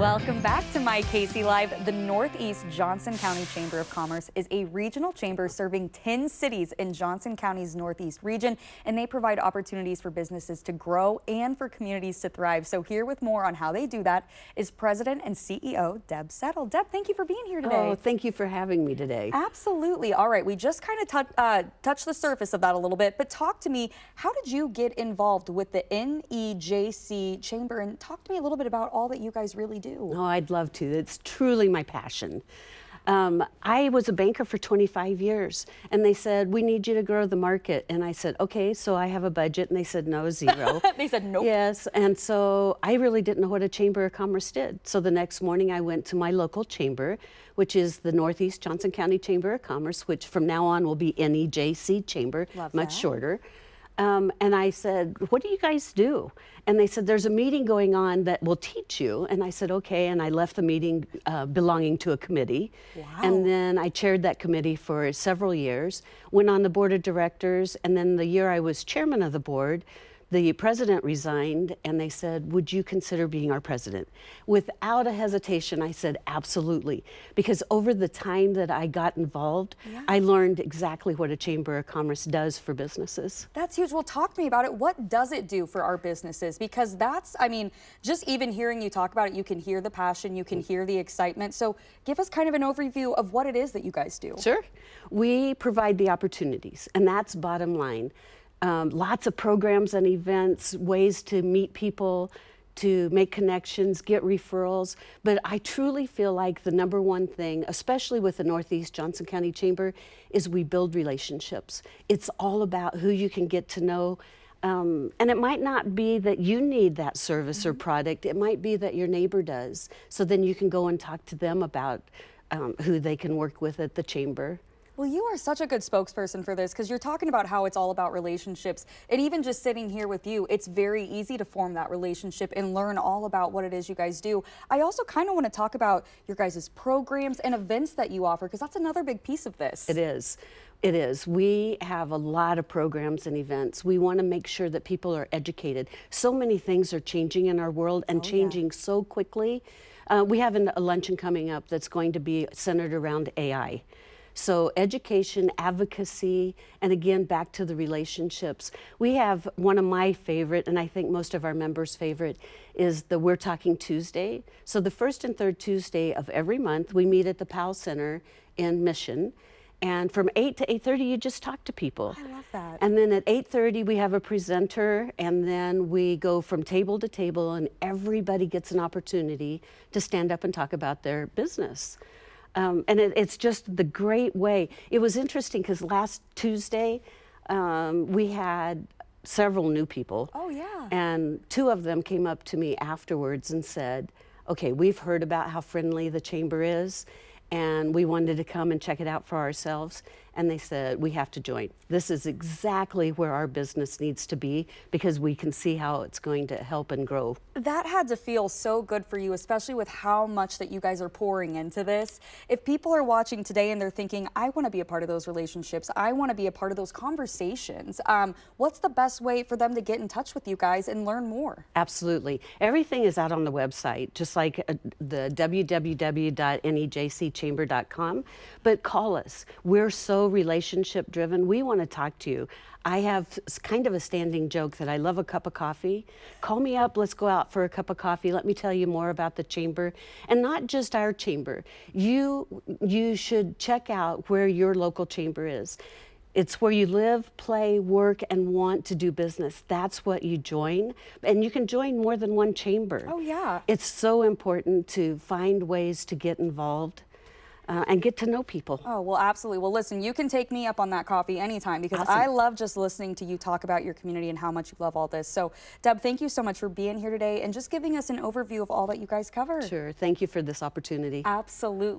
Welcome back to My KC Live. The Northeast Johnson County Chamber of Commerce is a regional chamber serving 10 cities in Johnson County's Northeast region, and they provide opportunities for businesses to grow and for communities to thrive. So here with more on how they do that is President and CEO Deb Settle. Deb, thank you for being here today. Oh, thank you for having me today. Absolutely. All right, we just kind of touched the surface of that a little bit, but talk to me, how did you get involved with the NEJC Chamber, and talk to me a little bit about all that you guys really do. Oh, I'd love to. It's truly my passion. I was a banker for 25 years, and they said, we need you to grow the market. And I said, okay, so I have a budget. And they said, no, zero. They said, nope. Yes, and so I really didn't know what a Chamber of Commerce did. So the next morning I went to my local chamber, which is the Northeast Johnson County Chamber of Commerce, which from now on will be NEJC Chamber, much shorter. And I said, what do you guys do? And they said, there's a meeting going on that will teach you. And I said, okay. And I left the meeting belonging to a committee. Wow. And then I chaired that committee for several years, went on the board of directors. And then the year I was chairman of the board, the president resigned, and they said, would you consider being our president? Without a hesitation, I said, absolutely. Because over the time that I got involved, I learned exactly what a Chamber of Commerce does for businesses. That's huge. Well, talk to me about it. What does it do for our businesses? Because that's, I mean, just even hearing you talk about it, you can hear the passion, you can hear the excitement. So give us kind of an overview of what it is that you guys do. Sure. We provide the opportunities, and that's bottom line. Lots of programs and events, ways to meet people, to make connections, get referrals. But I truly feel like the number one thing, especially with the Northeast Johnson County Chamber, is we build relationships. It's all about who you can get to know. And it might not be that you need that service or product. It might be that your neighbor does. So then you can go and talk to them about who they can work with at the chamber. Well, you are such a good spokesperson for this, because you're talking about how it's all about relationships. And even just sitting here with you, it's very easy to form that relationship and learn all about what it is you guys do. I also kind of want to talk about your guys' programs and events that you offer, because that's another big piece of this. It is. It is. We have a lot of programs and events. We want to make sure that people are educated. So many things are changing in our world and changing so quickly. We have a luncheon coming up that's going to be centered around AI. So education, advocacy, and again, back to the relationships. We have one of my favorite, and I think most of our members' favorite, is the We're Talking Tuesday. So the first and third Tuesday of every month, we meet at the Powell Center in Mission. And from 8 to 8:30, you just talk to people. I love that. And then at 8:30, we have a presenter, and then we go from table to table, and everybody gets an opportunity to stand up and talk about their business. And it's just the great way. It was interesting because last Tuesday, we had several new people. Oh, yeah. And two of them came up to me afterwards and said, okay, we've heard about how friendly the chamber is, and we wanted to come and check it out for ourselves. And they said, we have to join. This is exactly where our business needs to be, because we can see how it's going to help and grow. That had to feel so good for you, especially with how much that you guys are pouring into this. If people are watching today and they're thinking, I want to be a part of those relationships, I want to be a part of those conversations, what's the best way for them to get in touch with you guys and learn more? Absolutely. Everything is out on the website, just like the www.nejcchamber.com. But call us. We're so relationship driven. We want to talk to you. I have kind of a standing joke that I love a cup of coffee. Call me up, let's go out for a cup of coffee. Let me tell you more about the chamber, and not just our chamber. You should check out where your local chamber is. It's where you live, play, work, and want to do business. That's what you join. And you can join more than one chamber. Oh, yeah. It's so important to find ways to get involved. And get to know people. Oh, well, absolutely. Well, listen, you can take me up on that coffee anytime, because I love just listening to you talk about your community and how much you love all this. So, Deb, thank you so much for being here today and just giving us an overview of all that you guys cover. Sure. Thank you for this opportunity. Absolutely.